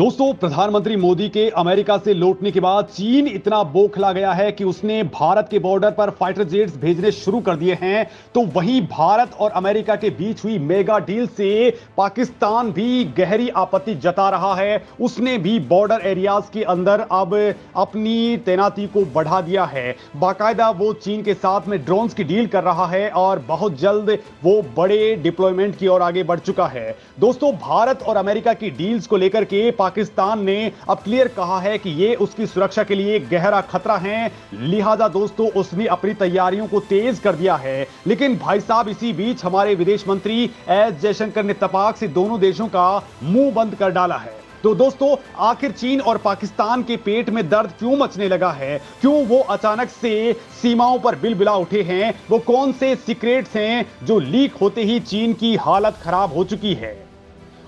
दोस्तों, प्रधानमंत्री मोदी के अमेरिका से लौटने के बाद चीन इतना बौखला गया है कि उसने भारत के बॉर्डर पर फाइटर जेट्स भेजने शुरू कर दिए हैं। तो वहीं भारत और अमेरिका के बीच हुई मेगा डील से पाकिस्तान भी गहरी आपत्ति जता रहा है। उसने भी बॉर्डर एरियाज के अंदर अब अपनी तैनाती को बढ़ा दिया है। बाकायदा वो चीन के साथ में ड्रोन्स की डील कर रहा है और बहुत जल्द वो बड़े डिप्लॉयमेंट की ओर आगे बढ़ चुका है। दोस्तों, भारत और अमेरिका की डील्स को लेकर के पाकिस्तान ने अब क्लियर कहा है कि ये उसकी सुरक्षा के लिए गहरा खतरा है। लिहाजा दोस्तों, उसने अपनी तैयारियों को तेज कर दिया है। लेकिन भाई साहब, इसी बीच हमारे विदेश मंत्री एस जयशंकर ने तपाक से दोनों देशों का मुंह बंद कर डाला है। तो दोस्तों, आखिर चीन और पाकिस्तान के पेट में दर्द क्यों मचने लगा है? क्यों वो अचानक से सीमाओं पर बिलबिला उठे हैं? वो कौन से सीक्रेट्स हैं जो लीक होते ही चीन की हालत खराब हो चुकी है?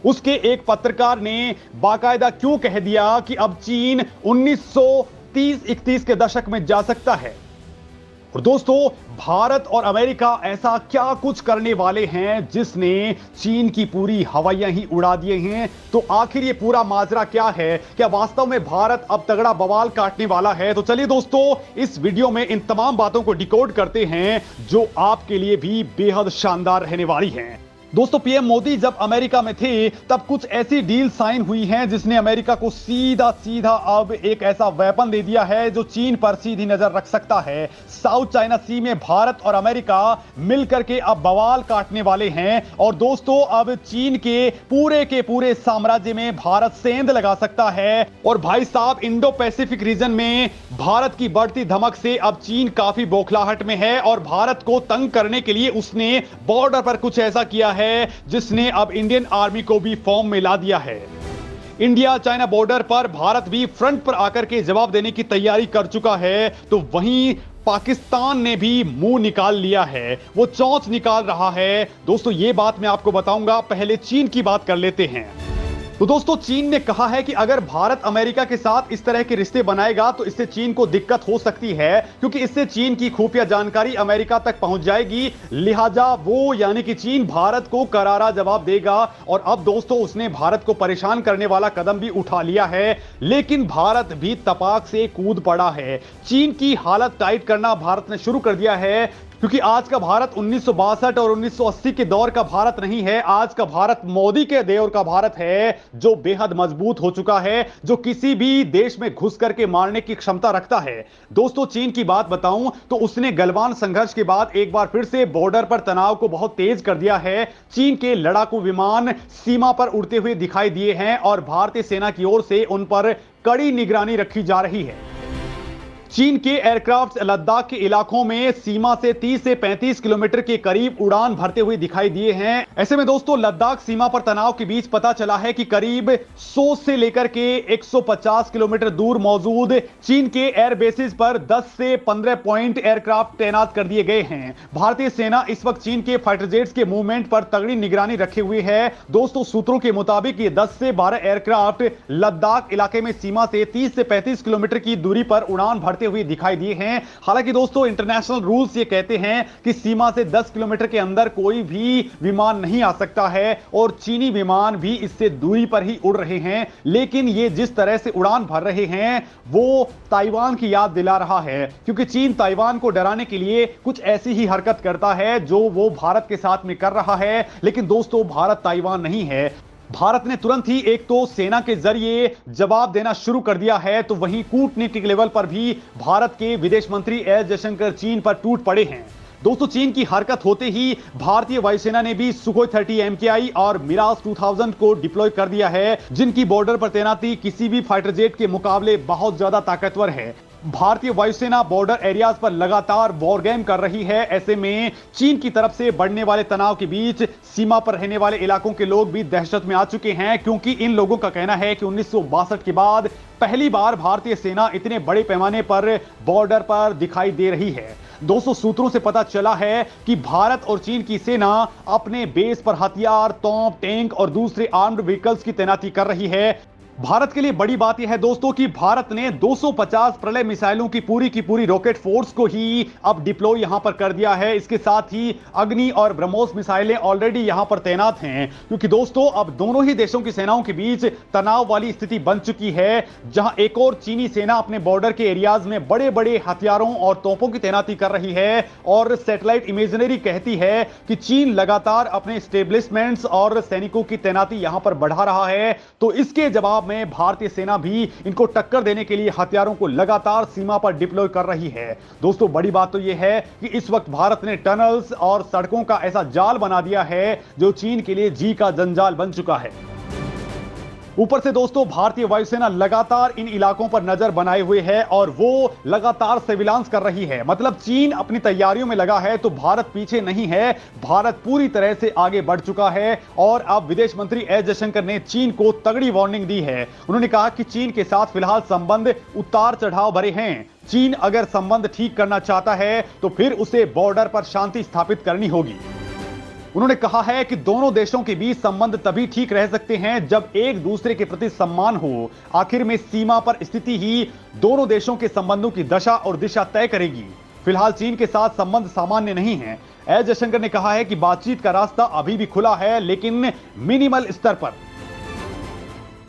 उसके एक पत्रकार ने बाकायदा क्यों कह दिया कि अब चीन 1930-31 के दशक में जा सकता है? और दोस्तों, भारत और अमेरिका ऐसा क्या कुछ करने वाले हैं जिसने चीन की पूरी हवाइयां ही उड़ा दिए हैं? तो आखिर ये पूरा माजरा क्या है? क्या वास्तव में भारत अब तगड़ा बवाल काटने वाला है? तो चलिए दोस्तों, इस वीडियो में इन तमाम बातों को डिकोड करते हैं जो आपके लिए भी बेहद शानदार रहने वाली हैं। दोस्तों, पीएम मोदी जब अमेरिका में थे तब कुछ ऐसी डील साइन हुई हैं जिसने अमेरिका को सीधा सीधा अब एक ऐसा वेपन दे दिया है जो चीन पर सीधी नजर रख सकता है। साउथ चाइना सी में भारत और अमेरिका मिलकर के अब बवाल काटने वाले हैं। और दोस्तों, अब चीन के पूरे साम्राज्य में भारत सेंध लगा सकता है। और भाई साहब, इंडो पैसिफिक रीजन में भारत की बढ़ती धमक से अब चीन काफी बौखलाहट में है और भारत को तंग करने के लिए उसने बॉर्डर पर कुछ ऐसा किया है जिसने अब इंडियन आर्मी को भी फॉर्म में ला दिया है। इंडिया चाइना बॉर्डर पर भारत भी फ्रंट पर आकर के जवाब देने की तैयारी कर चुका है। तो वहीं पाकिस्तान ने भी मुंह निकाल लिया है, वो चौंच निकाल रहा है। दोस्तों, ये बात मैं आपको बताऊंगा, पहले चीन की बात कर लेते हैं। तो दोस्तों, चीन ने कहा है कि अगर भारत अमेरिका के साथ इस तरह के रिश्ते बनाएगा तो इससे चीन को दिक्कत हो सकती है, क्योंकि इससे चीन की खुफिया जानकारी अमेरिका तक पहुंच जाएगी। लिहाजा वो यानी कि चीन भारत को करारा जवाब देगा। और अब दोस्तों, उसने भारत को परेशान करने वाला कदम भी उठा लिया है। लेकिन भारत भी तपाक से कूद पड़ा है। चीन की हालत टाइट करना भारत ने शुरू कर दिया है, क्योंकि आज का भारत 1962 और 1980 के दौर का भारत नहीं है। आज का भारत मोदी के दौर का भारत है, जो बेहद मजबूत हो चुका है, जो किसी भी देश में घुस करके मारने की क्षमता रखता है। दोस्तों, चीन की बात बताऊं तो उसने गलवान संघर्ष के बाद एक बार फिर से बॉर्डर पर तनाव को बहुत तेज कर दिया है। चीन के लड़ाकू विमान सीमा पर उड़ते हुए दिखाई दिए हैं और भारतीय सेना की ओर से उन पर कड़ी निगरानी रखी जा रही है। चीन के एयरक्राफ्ट लद्दाख के इलाकों में सीमा से 30 से 35 किलोमीटर के करीब उड़ान भरते हुए दिखाई दिए हैं। ऐसे में दोस्तों, लद्दाख सीमा पर तनाव के बीच पता चला है कि करीब 100 से लेकर के 150 किलोमीटर दूर मौजूद चीन के एयर बेसिस पर 10 से 15 पॉइंट एयरक्राफ्ट तैनात कर दिए गए हैं। भारतीय सेना इस वक्त चीन के फाइटर जेट्स के मूवमेंट पर तगड़ी निगरानी रखे हुए है। दोस्तों, सूत्रों के मुताबिक ये 10 से 12 एयरक्राफ्ट लद्दाख इलाके में सीमा से 30 से 35 किलोमीटर की दूरी पर उड़ान भरते हुए दिखाई दिए हैं। हालांकि दोस्तों, इंटरनेशनल रूल्स ये कहते हैं कि सीमा से 10 किलोमीटर के अंदर कोई भी विमान नहीं आ सकता है और चीनी विमान भी इससे दूरी पर ही उड़ रहे हैं। लेकिन ये जिस तरह से उड़ान भर रहे हैं वो ताइवान की याद दिला रहा है, क्योंकि चीन ताइवान को डराने के लिए कुछ ऐसी ही हरकत करता है जो वो भारत के साथ में कर रहा है। लेकिन दोस्तों, भारत ताइवान नहीं है। भारत ने तुरंत ही एक तो सेना के जरिए जवाब देना शुरू कर दिया है, तो वहीं कूटनीतिक लेवल पर भी भारत के विदेश मंत्री एस जयशंकर चीन पर टूट पड़े हैं। दोस्तों, चीन की हरकत होते ही भारतीय वायुसेना ने भी सुखोई 30 MKI और मिराज 2000 को डिप्लॉय कर दिया है, जिनकी बॉर्डर पर तैनाती किसी भी फाइटर जेट के मुकाबले बहुत ज्यादा ताकतवर है। भारतीय वायुसेना बॉर्डर एरियाज पर लगातार वॉर गेम कर रही है। ऐसे में चीन की तरफ से बढ़ने वाले तनाव के बीच सीमा पर रहने वाले इलाकों के लोग भी दहशत में आ चुके हैं, क्योंकि इन लोगों का कहना है कि 1962 के बाद पहली बार भारतीय सेना इतने बड़े पैमाने पर बॉर्डर पर दिखाई दे रही है। दोस्तों, सूत्रों से पता चला है कि भारत और चीन की सेना अपने बेस पर हथियार, तोप, टैंक और दूसरे आर्म्ड व्हीकल्स की तैनाती कर रही है। भारत के लिए बड़ी बात यह है दोस्तों कि भारत ने 250 प्रलय मिसाइलों की पूरी रॉकेट फोर्स को ही अब डिप्लॉय यहां पर कर दिया है। इसके साथ ही अग्नि और ब्रह्मोस मिसाइलें ऑलरेडी यहां पर तैनात हैं, क्योंकि दोस्तों अब दोनों ही देशों की सेनाओं के बीच तनाव वाली स्थिति बन चुकी है, जहां एक और चीनी सेना अपने बॉर्डर के एरियाज में बड़े बड़े हथियारों और तोपों की तैनाती कर रही है। और सैटेलाइट इमेजनरी कहती है कि चीन लगातार अपने स्टेब्लिशमेंट्स और सैनिकों की तैनाती यहां पर बढ़ा रहा है। तो इसके जवाब में भारतीय सेना भी इनको टक्कर देने के लिए हथियारों को लगातार सीमा पर डिप्लॉय कर रही है। दोस्तों बड़ी बात तो यह है कि इस वक्त भारत ने टनल्स और सड़कों का ऐसा जाल बना दिया है जो चीन के लिए जी का जंजाल बन चुका है। ऊपर से दोस्तों भारतीय वायुसेना लगातार इन इलाकों पर नजर बनाए हुए है और वो लगातार सर्विलांस कर रही है। मतलब चीन अपनी तैयारियों में लगा है तो भारत पीछे नहीं है, भारत पूरी तरह से आगे बढ़ चुका है। और अब विदेश मंत्री एस जयशंकर ने चीन को तगड़ी वार्निंग दी है। उन्होंने कहा कि चीन के साथ फिलहाल संबंध उतार चढ़ाव भरे हैं। चीन अगर संबंध ठीक करना चाहता है तो फिर उसे बॉर्डर पर शांति स्थापित करनी होगी। उन्होंने कहा है कि दोनों देशों के बीच संबंध तभी ठीक रह सकते हैं जब एक दूसरे के प्रति सम्मान हो। आखिर में सीमा पर स्थिति ही दोनों देशों के संबंधों की दशा और दिशा तय करेगी। फिलहाल चीन के साथ संबंध सामान्य नहीं है। एस जयशंकर ने कहा है कि बातचीत का रास्ता अभी भी खुला है, लेकिन मिनिमल स्तर पर।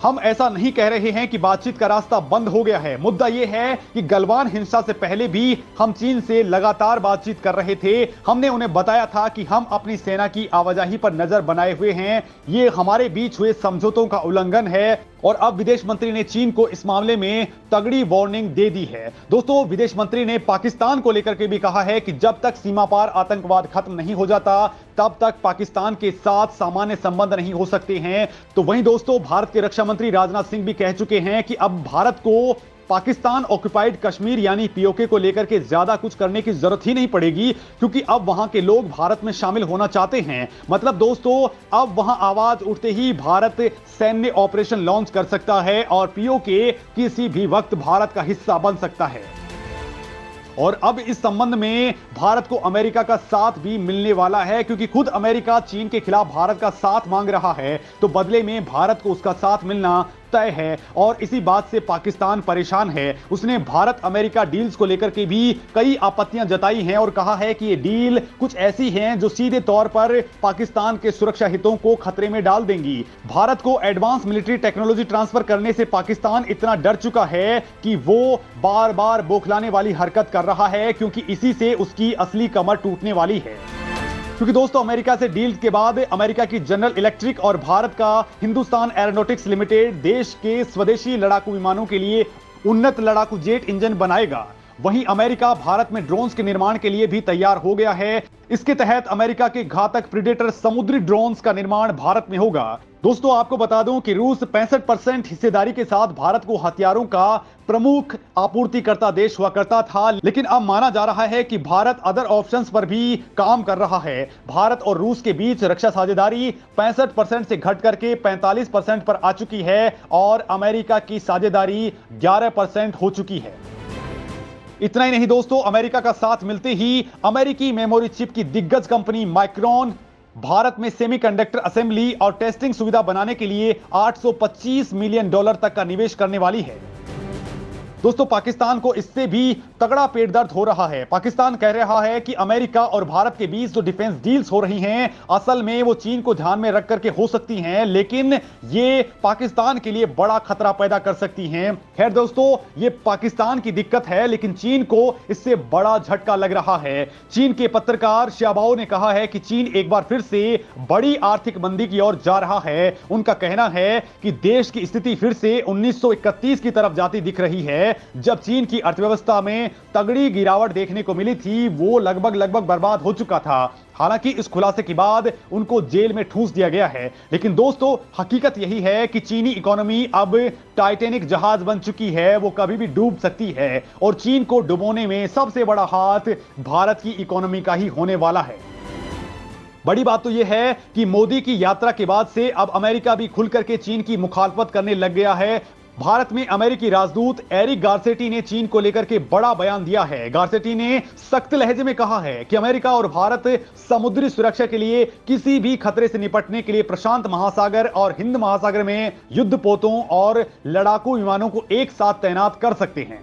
हम ऐसा नहीं कह रहे हैं कि बातचीत का रास्ता बंद हो गया है। मुद्दा यह है कि गलवान हिंसा से पहले भी हम चीन से लगातार बातचीत कर रहे थे। हमने उन्हें बताया था कि हम अपनी सेना की आवाजाही पर नजर बनाए हुए हैं। ये हमारे बीच हुए समझौतों का उल्लंघन है। और अब विदेश मंत्री ने चीन को इस मामले में तगड़ी वार्निंग दे दी है। दोस्तों विदेश मंत्री ने पाकिस्तान को लेकर के भी कहा है कि जब तक सीमा पार आतंकवाद खत्म नहीं हो जाता तब तक पाकिस्तान के साथ सामान्य संबंध नहीं हो सकते हैं। तो वहीं दोस्तों भारत के रक्षा मंत्री राजनाथ सिंह भी कह चुके हैं कि अब भारत को पाकिस्तान ऑक्युपाइड कश्मीर यानी पीओके को लेकर के ज्यादा कुछ करने की जरूरत ही नहीं पड़ेगी, क्योंकि अब वहां के लोग भारत में शामिल होना चाहते हैं। मतलब दोस्तों अब वहां आवाज उठते ही भारत सैन्य ऑपरेशन लॉन्च कर सकता है और पीओके किसी भी वक्त भारत का हिस्सा बन सकता है। और अब इस संबंध में भारत को अमेरिका का साथ भी मिलने वाला है, क्योंकि खुद अमेरिका चीन के खिलाफ भारत का साथ मांग रहा है। तो बदले में भारत को उसका साथ मिलना तय है और इसी बात से पाकिस्तान परेशान है। उसने भारत अमेरिका डील्स को लेकर के भी कई आपत्तियां जताई हैं और कहा है कि ये डील कुछ ऐसी हैं जो सीधे तौर पर पाकिस्तान के सुरक्षा हितों को खतरे में डाल देंगी। भारत को एडवांस मिलिट्री टेक्नोलॉजी ट्रांसफर करने से पाकिस्तान इतना डर चुका है कि वो बार बार बौखलाने वाली हरकत कर रहा है, क्योंकि इसी से उसकी असली कमर टूटने वाली है। क्योंकि दोस्तों अमेरिका से डील के बाद अमेरिका की जनरल इलेक्ट्रिक और भारत का हिंदुस्तान एरोनॉटिक्स लिमिटेड देश के स्वदेशी लड़ाकू विमानों के लिए उन्नत लड़ाकू जेट इंजन बनाएगा। वहीं अमेरिका भारत में ड्रोन्स के निर्माण के लिए भी तैयार हो गया है। इसके तहत अमेरिका के घातक प्रीडेटर समुद्री ड्रोन्स का निर्माण भारत में होगा। दोस्तों आपको बता दूं कि रूस 65% हिस्सेदारी के साथ भारत को हथियारों का प्रमुख आपूर्तिकर्ता देश हुआ करता था, लेकिन अब माना जा रहा है कि भारत अदर ऑप्शंस पर भी काम कर रहा है। भारत और रूस के बीच रक्षा साझेदारी 65% से घट करके 45% पर आ चुकी है और अमेरिका की साझेदारी 11% हो चुकी है। इतना ही नहीं दोस्तों, अमेरिका का साथ मिलते ही अमेरिकी मेमोरी चिप की दिग्गज कंपनी माइक्रोन भारत में सेमीकंडक्टर असेंबली और टेस्टिंग सुविधा बनाने के लिए $825 मिलियन तक का निवेश करने वाली है। दोस्तों पाकिस्तान को इससे भी तगड़ा पेट दर्द हो रहा है। पाकिस्तान कह रहा है कि अमेरिका और भारत के बीच जो डिफेंस डील्स हो रही हैं असल में वो चीन को ध्यान में रख करके हो सकती हैं, लेकिन ये पाकिस्तान के लिए बड़ा खतरा पैदा कर सकती हैं। खैर दोस्तों ये पाकिस्तान की दिक्कत है, लेकिन चीन को इससे बड़ा झटका लग रहा है। चीन के पत्रकार श्याबाओ ने कहा है कि चीन एक बार फिर से बड़ी आर्थिक मंदी की ओर जा रहा है। उनका कहना है कि देश की स्थिति फिर से 1931 की तरफ जाती दिख रही है, जब चीन की अर्थव्यवस्था में तगड़ी गिरावट देखने को मिली थी। वो लगभग बर्बाद हो चुका था। हालांकि इस खुलासे के बाद उनको जेल में ठूंस दिया गया है, लेकिन दोस्तों हकीकत यही है कि चीनी इकोनॉमी अब टाइटैनिक जहाज बन चुकी है, वो कभी भी डूब सकती है और चीन को डुबोने में सबसे बड़ा हाथ भारत की इकोनॉमी का ही होने वाला है। बड़ी बात तो यह है कि मोदी की यात्रा के बाद से अब अमेरिका भी खुल करके चीन की मुखालफत करने लग गया है। भारत में अमेरिकी राजदूत एरिक गारसेटी ने चीन को लेकर के बड़ा बयान दिया है। गारसेटी ने सख्त लहजे में कहा है कि अमेरिका और भारत समुद्री सुरक्षा के लिए किसी भी खतरे से निपटने के लिए प्रशांत महासागर और हिंद महासागर में युद्धपोतों और लड़ाकू विमानों को एक साथ तैनात कर सकते हैं।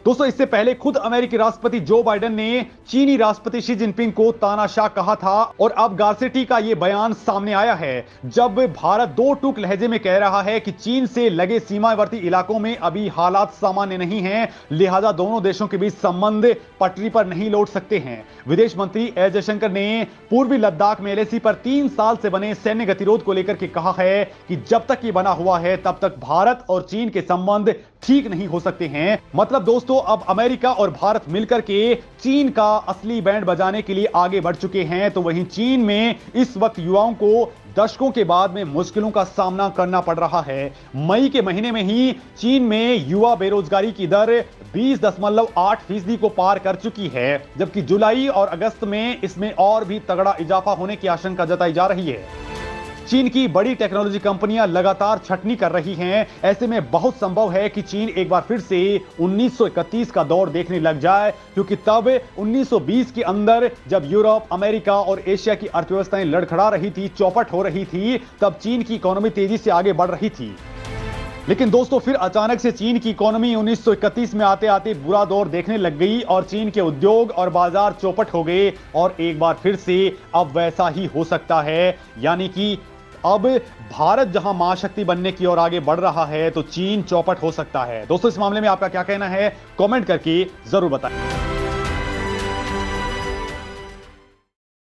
दोस्तों, इससे पहले खुद अमेरिकी राष्ट्रपति जो बाइडेन ने चीनी राष्ट्रपति शी जिनपिंग को तानाशाह कहा था और अब गारसेटी का यह बयान सामने आया है जब भारत दो टूक लहजे में कह रहा है कि चीन से लगे सीमावर्ती इलाकों में अभी हालात सामान्य नहीं हैं, लिहाजा दोनों देशों के बीच संबंध पटरी पर नहीं लौट सकते हैं। विदेश मंत्री एस जयशंकर ने पूर्वी लद्दाख में एलएसी पर 3 साल से बने सैन्य गतिरोध को लेकर के कहा है कि जब तक ये बना हुआ है तब तक भारत और चीन के संबंध ठीक नहीं हो सकते हैं। मतलब दोस्तों, अब अमेरिका और भारत मिलकर के चीन का असली बैंड बजाने के लिए आगे बढ़ चुके हैं, तो वहीं चीन में इस वक्त युवाओं को दशकों के बाद में मुश्किलों का सामना करना पड़ रहा है। मई के महीने में ही चीन में युवा बेरोजगारी की दर 20.8% को पार कर चुकी है, जबकि जुलाई और अगस्त में इसमें और भी तगड़ा इजाफा होने की आशंका जताई जा रही है। चीन की बड़ी टेक्नोलॉजी कंपनियां लगातार छटनी कर रही हैं। ऐसे में बहुत संभव है कि चीन एक बार फिर से 1931 का दौर देखने लग जाए, क्योंकि तब 1920 के अंदर जब यूरोप, अमेरिका और एशिया की अर्थव्यवस्थाएं लड़खड़ा रही थी, चौपट हो रही थी, तब चीन की इकोनॉमी तेजी से आगे बढ़ रही थी। लेकिन दोस्तों, फिर अचानक से चीन की इकोनॉमी 1931 में आते आते बुरा दौर देखने लग गई और चीन के उद्योग और बाजार चौपट हो गए और एक बार फिर से अब वैसा ही हो सकता है। यानी कि अब भारत जहां महाशक्ति बनने की ओर आगे बढ़ रहा है, तो चीन चौपट हो सकता है। दोस्तों, इस मामले में आपका क्या कहना है, कमेंट करके जरूर बताएं।